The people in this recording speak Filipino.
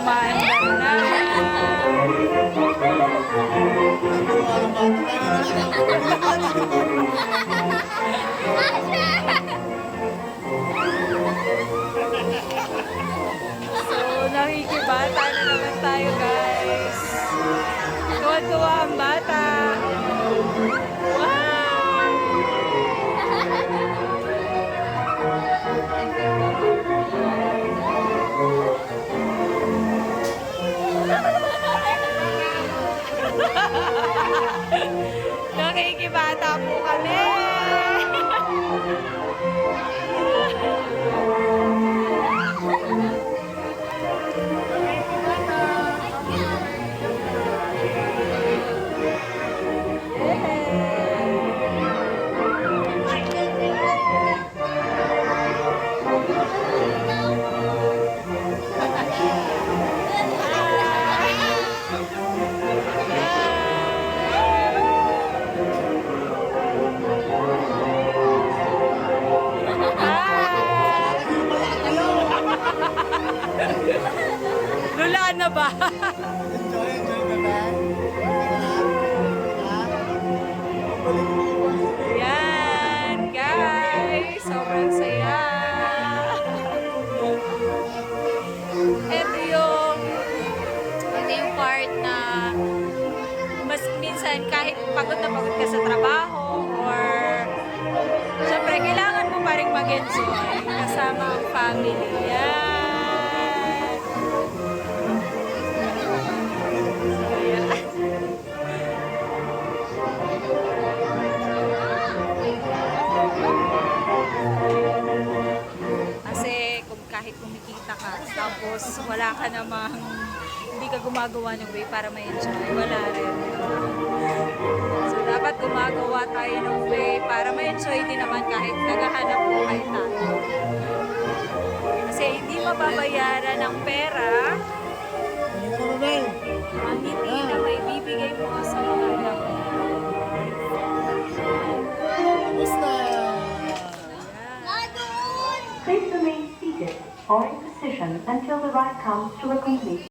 umaandar na. So, nakikibata na naman tayo, guys. Tuwa-tuwa ang bata. Nakikibata po kami. Lula na ba? Enjoy ka ba? Yan, guys. Sobrang saya. Ito yung part na mas minsan kahit pagod na pagod ka sa trabaho or syempre kailangan mo pa rin mag-enjoy kasama ang family. Yan. Kasi kung kahit kumikita ka, tapos wala ka namang, hindi ka gumagawa ng way para ma-enjoy, wala rin. So dapat gumagawa tayo ng way para ma-enjoy din naman kahit naghahanap buhay tayo. Kasi hindi mababayaran ng pera ang hindi na may bibigay mo sa mga anak mo. Please remain seated or in position until the ride comes to a complete